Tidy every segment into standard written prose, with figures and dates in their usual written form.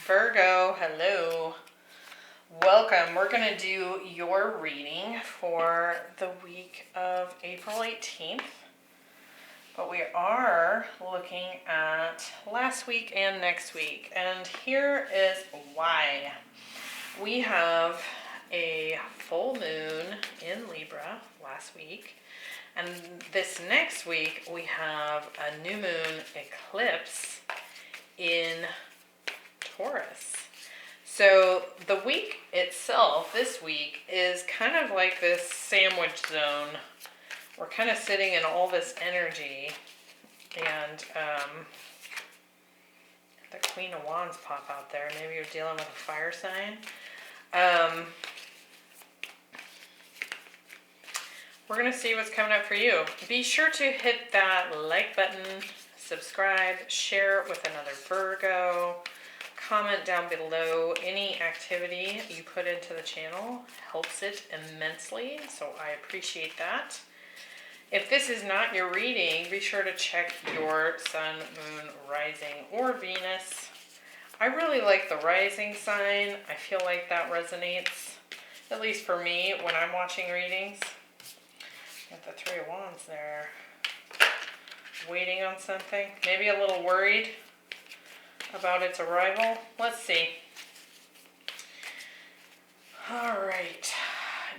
Virgo, hello. Welcome. We're going to do your reading for the week of April 18th. But we are looking at last week and next week. And here is why. We have a full moon in Libra last week. And this next week we have a new moon eclipse in Taurus. So the week itself, this week, is kind of like this sandwich zone. We're kind of sitting in all this energy, and the Queen of Wands pop out there. Maybe you're dealing with a fire sign. We're going to see what's coming up for you. Be sure to hit that like button, subscribe, share it with another Virgo. Comment down below. Any activity you put into the channel helps it immensely, so I appreciate that. If this is not your reading, be sure to check your sun, moon, rising, or Venus. I really like the rising sign. I feel like that resonates, at least for me, when I'm watching readings. Got the Three of Wands there. Waiting on something. Maybe a little worried about its arrival. Let's see. All right.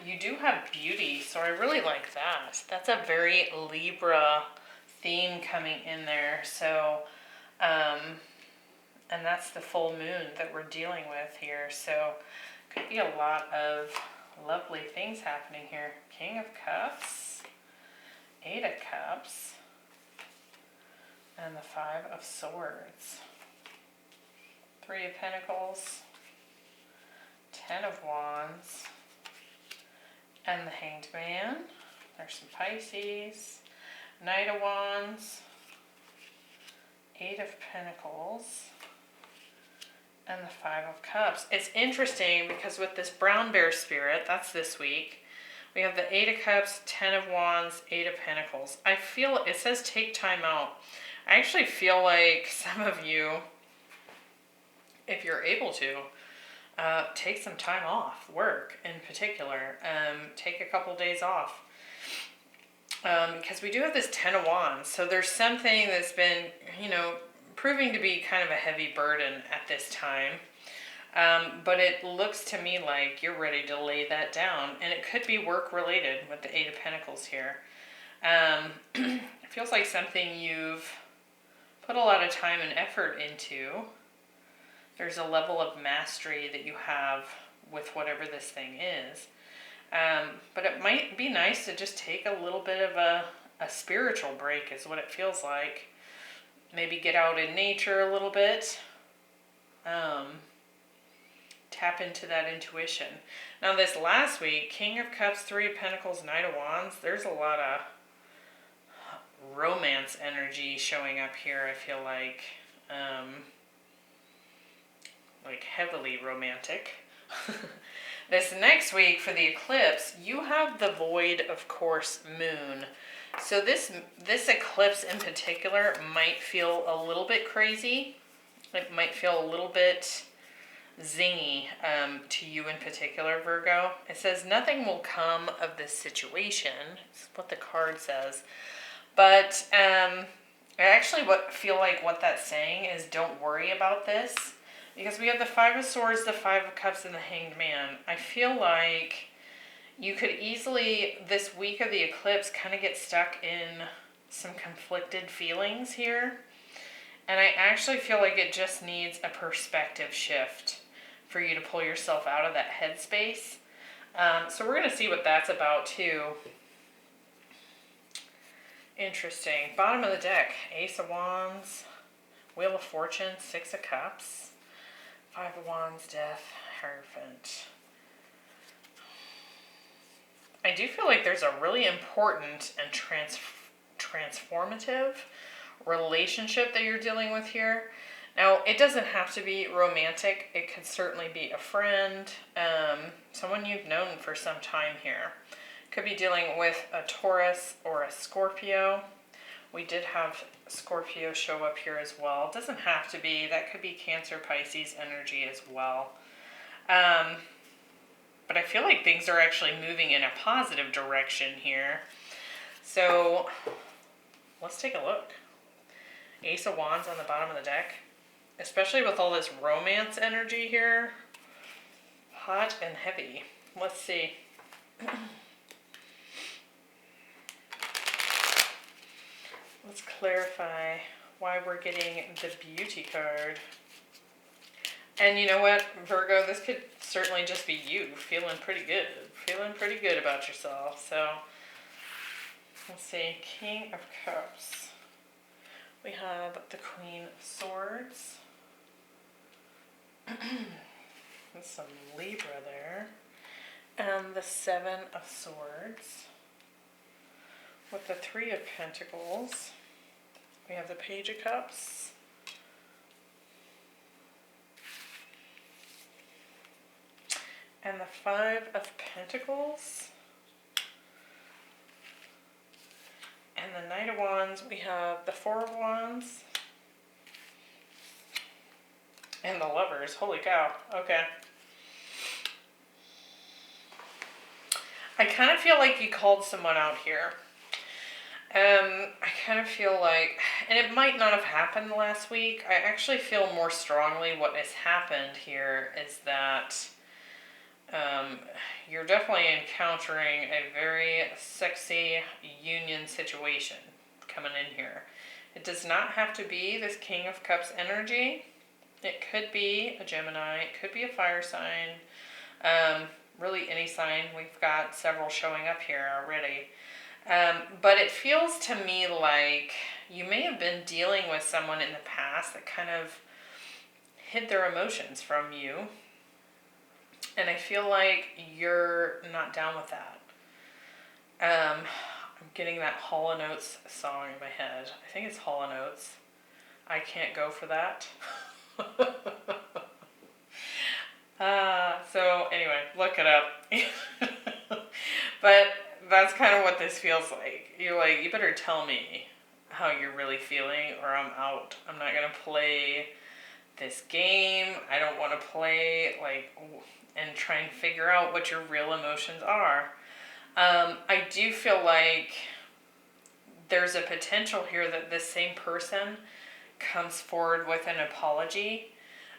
You do have beauty, so I really like that. That's a very Libra theme coming in there. So, and that's the full moon that we're dealing with here. So, could be a lot of lovely things happening here. King of Cups, Eight of Cups, and the Five of Swords. Three of Pentacles, Ten of Wands, and the Hanged Man. There's some Pisces, Knight of Wands, Eight of Pentacles, and the Five of Cups. It's interesting because with this brown bear spirit, that's this week, we have the Eight of Cups, Ten of Wands, Eight of Pentacles. I feel, it says take time out. I actually feel like some of you, if you're able to, take some time off, work in particular. Take a couple days off. Because we do have this Ten of Wands. So there's something that's been, proving to be kind of a heavy burden at this time. But it looks to me like you're ready to lay that down. And it could be work related with the Eight of Pentacles here. It feels like something you've put a lot of time and effort into. There's a level of mastery that you have with whatever this thing is. But it might be nice to just take a little bit of a spiritual break is what it feels like. Maybe get out in nature a little bit. Tap into that intuition. Now this last week, King of Cups, Three of Pentacles, Knight of Wands, there's a lot of romance energy showing up here, I feel like heavily romantic. This next week for the eclipse, you have the void, of course, moon. So this eclipse in particular might feel a little bit crazy. It might feel a little bit zingy to you in particular, Virgo. It says nothing will come of this situation. It's what the card says. But I actually feel like what that's saying is don't worry about this. Because we have the Five of Swords, the Five of Cups, and the Hanged Man. I feel like you could easily, this week of the eclipse, kind of get stuck in some conflicted feelings here. And I actually feel like it just needs a perspective shift for you to pull yourself out of that headspace. So we're going to see what that's about too. Interesting. Bottom of the deck, Ace of Wands, Wheel of Fortune, Six of Cups, Five of Wands, Death, Hierophant. I do feel like there's a really important and transformative relationship that you're dealing with here. Now, it doesn't have to be romantic. It could certainly be a friend, someone you've known for some time here. Could be dealing with a Taurus or a Scorpio. We did have Scorpio show up here as well. It doesn't have to be. That could be Cancer, Pisces energy as well. But I feel like things are actually moving in a positive direction here. So let's take a look. Ace of Wands on the bottom of the deck. Especially with all this romance energy here. Hot and heavy. Let's see. Let's clarify why we're getting the Beauty card. And you know what, Virgo, this could certainly just be you feeling pretty good. Feeling pretty good about yourself. So, let's see. King of Cups. We have the Queen of Swords. There's some Libra there. And the Seven of Swords. With the Three of Pentacles. We have the Page of Cups. And the Five of Pentacles. And the Knight of Wands, we have the Four of Wands. And the Lovers. Holy cow. Okay. I kind of feel like you called someone out here. I kind of feel like, and it might not have happened last week. I actually feel more strongly what has happened here is that you're definitely encountering a very sexy union situation coming in here. It does not have to be this King of Cups energy. It could be a Gemini. It could be a fire sign. Really any sign. We've got several showing up here already. But it feels to me like you may have been dealing with someone in the past that kind of hid their emotions from you. And I feel like you're not down with that. I'm getting that Hall & Oates song in my head. I think it's Hall & Oates. I can't go for that. So anyway, look it up. But that's kind of what this feels like. You're like, you better tell me how you're really feeling or I'm out. I'm not going to play this game. I don't want to play and try and figure out what your real emotions are. I do feel like there's a potential here that this same person comes forward with an apology.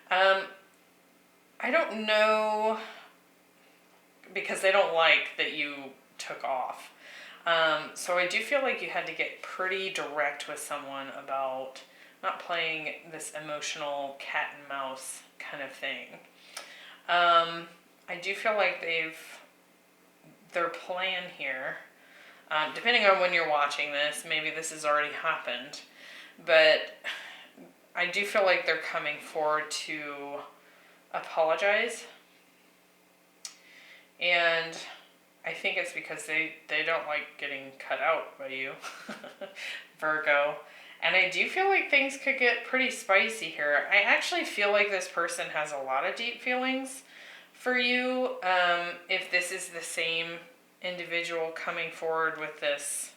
I don't know, because they don't like that you took off. So I do feel like you had to get pretty direct with someone about not playing this emotional cat and mouse kind of thing. I do feel like their plan here, depending on when you're watching this, maybe this has already happened, but I do feel like they're coming forward to apologize. And I think it's because they don't like getting cut out by you, Virgo. And I do feel like things could get pretty spicy here. I actually feel like this person has a lot of deep feelings for you. If this is the same individual coming forward with this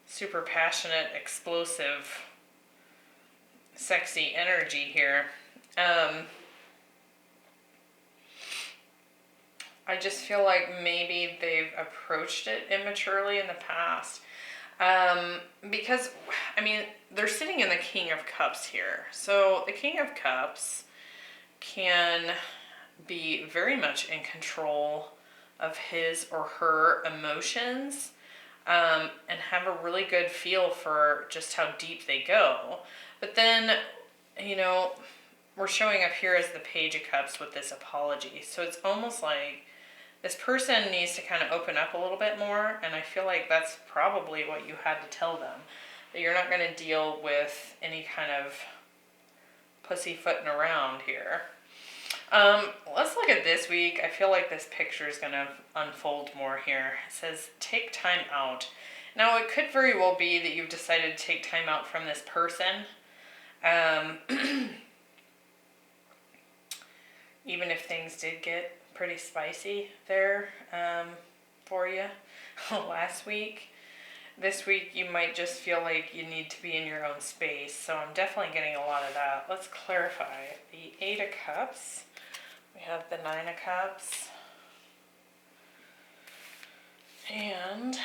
super passionate, explosive, sexy energy here. I just feel like maybe they've approached it immaturely in the past. Because, I mean, they're sitting in the King of Cups here. So the King of Cups can be very much in control of his or her emotions, and have a really good feel for just how deep they go. But then, you know, we're showing up here as the Page of Cups with this apology. So it's almost like this person needs to kind of open up a little bit more, and I feel like that's probably what you had to tell them. That you're not going to deal with any kind of pussyfooting around here. Let's look at this week. I feel like this picture is going to unfold more here. It says, take time out. Now, it could very well be that you've decided to take time out from this person. Even if things did get pretty spicy there for you last week. This week you might just feel like you need to be in your own space. So I'm definitely getting a lot of that. Let's clarify. The Eight of Cups. We have the Nine of Cups. And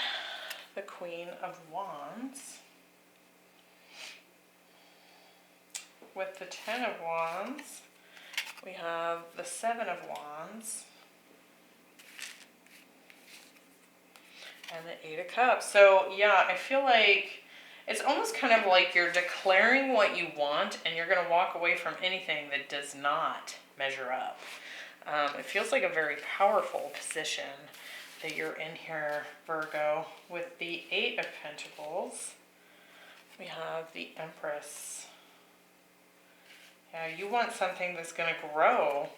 the Queen of Wands. With the Ten of Wands, we have the Seven of Wands. And the Eight of Cups. So yeah, I feel like it's almost kind of like you're declaring what you want and you're going to walk away from anything that does not measure up. It feels like a very powerful position that you're in here, Virgo. With the Eight of Pentacles, we have the Empress. Yeah, you want something that's going to grow.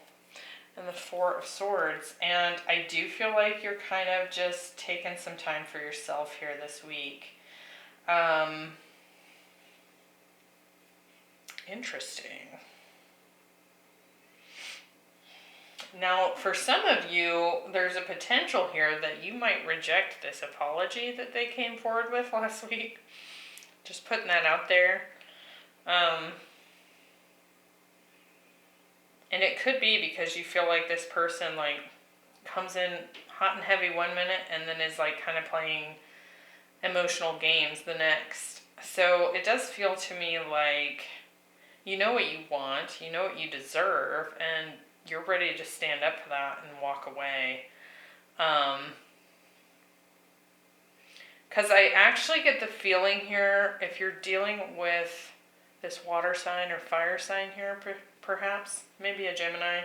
And the Four of Swords. And I do feel like you're kind of just taking some time for yourself here this week. Interesting. Now, for some of you, there's a potential here that you might reject this apology that they came forward with last week. Just putting that out there. And it could be because you feel like this person like comes in hot and heavy one minute and then is like kind of playing emotional games the next. So it does feel to me like you know what you want, you know what you deserve, and you're ready to just stand up for that and walk away. Because I actually get the feeling here, if you're dealing with this water sign or fire sign here, perhaps, maybe a Gemini,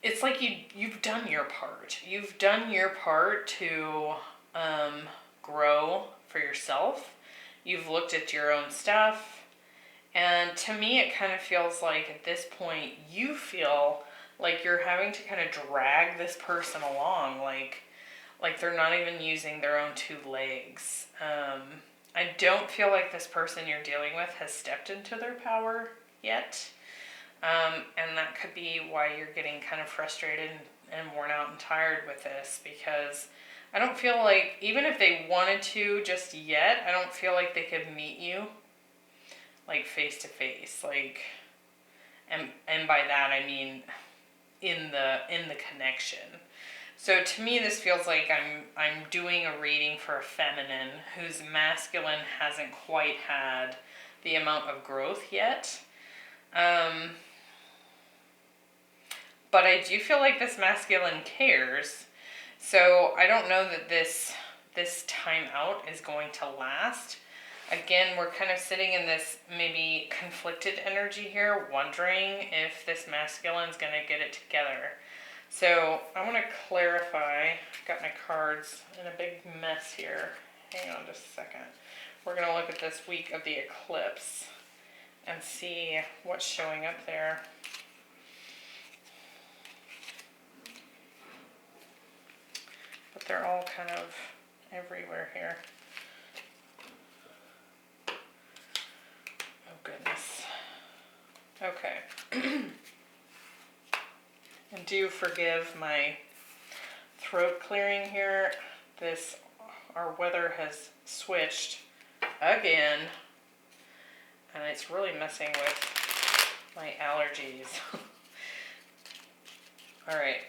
it's like you've done your part. You've done your part to grow for yourself. You've looked at your own stuff. And to me, it kind of feels like at this point, you feel like you're having to kind of drag this person along. Like they're not even using their own two legs. I don't feel like this person you're dealing with has stepped into their power yet. And that could be why you're getting kind of frustrated and worn out and tired with this, because I don't feel like, even if they wanted to just yet, I don't feel like they could meet you like face to face, like, and by that I mean in the connection. So to me, this feels like I'm doing a reading for a feminine whose masculine hasn't quite had the amount of growth yet. But I do feel like this masculine cares. So I don't know that this time out is going to last. Again, we're kind of sitting in this maybe conflicted energy here, wondering if this masculine's going to get it together. So I want to clarify. I've got my cards in a big mess here. Hang on just a second. We're going to look at this week of the eclipse and see what's showing up there. But they're all kind of everywhere here. Oh goodness. Okay. And do forgive my throat clearing here. Our weather has switched again, and it's really messing with my allergies. All right.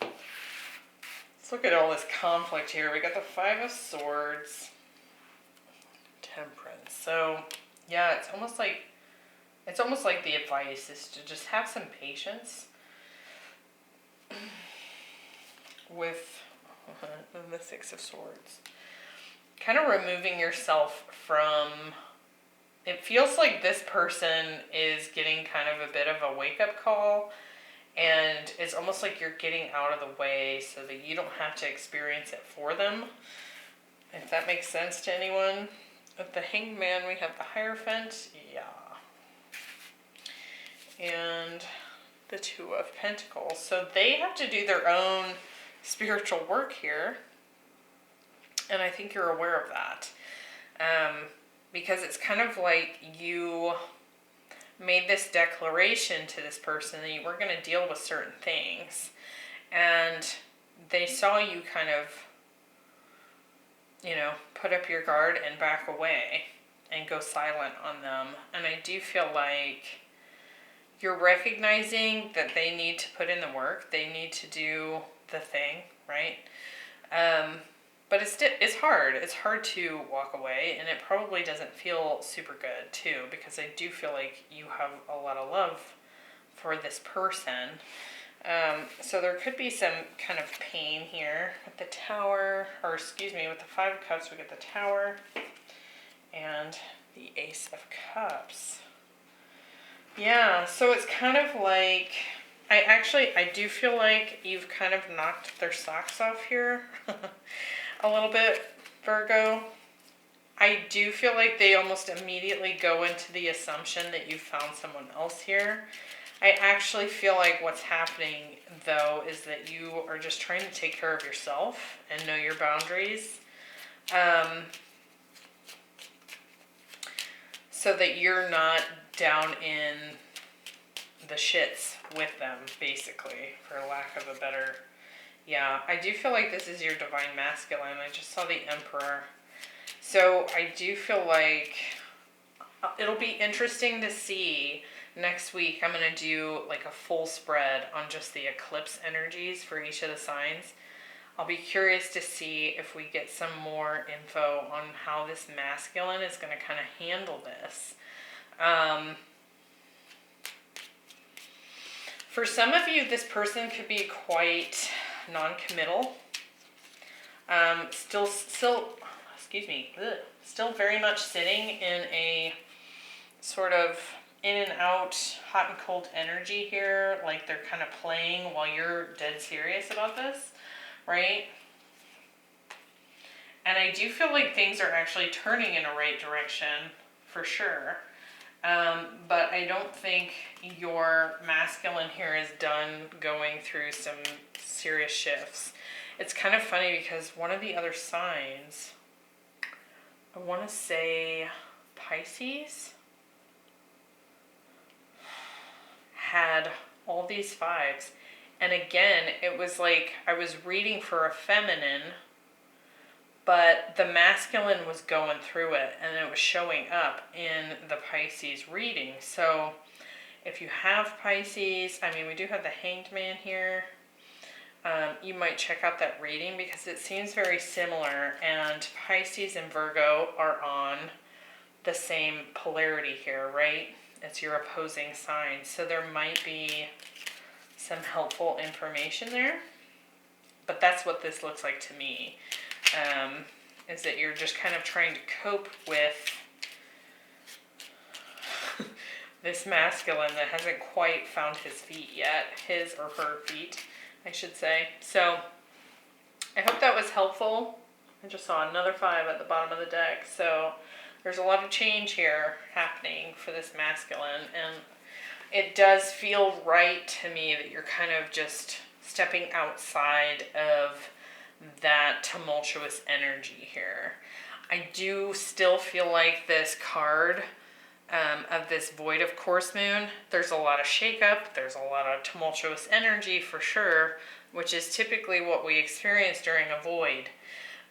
Let's look at all this conflict here. We got the Five of Swords, Temperance. So yeah, it's almost like the advice is to just have some patience with the Six of Swords. Kind of removing yourself from, it feels like this person is getting kind of a bit of a wake-up call, and it's almost like you're getting out of the way so that you don't have to experience it for them, if that makes sense to anyone. With the Hanged Man, we have the Hierophant, yeah. And the Two of Pentacles. So they have to do their own spiritual work here. And I think you're aware of that. Because it's kind of like you made this declaration to this person that you were going to deal with certain things. And they saw you kind of, put up your guard and back away and go silent on them. And I do feel like you're recognizing that they need to put in the work. They need to do the thing, right? But it's hard. It's hard to walk away, and it probably doesn't feel super good too, because I do feel like you have a lot of love for this person. So there could be some kind of pain here with the Tower, or excuse me, with the Five of Cups, we get the Tower and the Ace of Cups. Yeah, so it's kind of like, I do feel like you've kind of knocked their socks off here a little bit, Virgo. I do feel like they almost immediately go into the assumption that you found someone else here. I actually feel like what's happening, though, is that you are just trying to take care of yourself and know your boundaries. So that you're not down in the shits with them, basically, for lack of a better... Yeah, I do feel like this is your divine masculine. I just saw the Emperor. So I do feel like it'll be interesting to see next week. I'm going to do like a full spread on just the eclipse energies for each of the signs. I'll be curious to see if we get some more info on how this masculine is going to kind of handle this. For some of you, this person could be quite non-committal. Still, still very much sitting in a sort of in and out, hot and cold energy here. Like they're kind of playing while you're dead serious about this, right? And I do feel like things are actually turning in a right direction, for sure. But I don't think your masculine here is done going through some serious shifts. It's kind of funny because one of the other signs, I want to say Pisces, had all these fives. And again, it was like I was reading for a feminine, but the masculine was going through it, and it was showing up in the Pisces reading. So if you have Pisces, I mean, we do have the Hanged Man here. You might check out that reading because it seems very similar, and Pisces and Virgo are on the same polarity here, right? It's your opposing sign. So there might be some helpful information there. But that's what this looks like to me. Is that you're just kind of trying to cope with this masculine that hasn't quite found his feet yet. His or her feet, I should say. So I hope that was helpful. I just saw another 5 at the bottom of the deck. So there's a lot of change here happening for this masculine. And it does feel right to me that you're kind of just stepping outside of that tumultuous energy here. I do still feel like this card of this Void of Course Moon, there's a lot of shakeup, there's a lot of tumultuous energy for sure, which is typically what we experience during a void.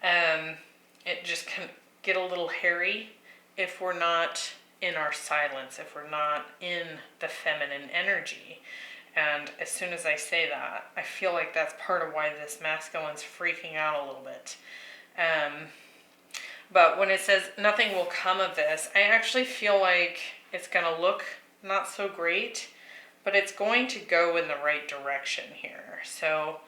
It just can get a little hairy if we're not in our silence, if we're not in the feminine energy. And as soon as I say that, I feel like that's part of why this masculine's freaking out a little bit. But when it says nothing will come of this, I actually feel like it's going to look not so great, but it's going to go in the right direction here. So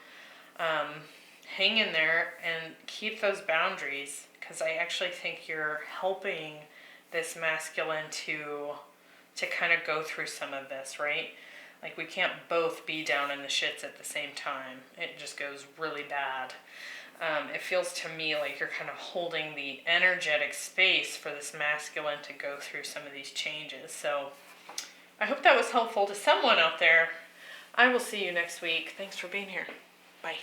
hang in there and keep those boundaries, because I actually think you're helping this masculine to kind of go through some of this, right? Like, we can't both be down in the shits at the same time. It just goes really bad. It feels to me like you're kind of holding the energetic space for this masculine to go through some of these changes. So I hope that was helpful to someone out there. I will see you next week. Thanks for being here. Bye.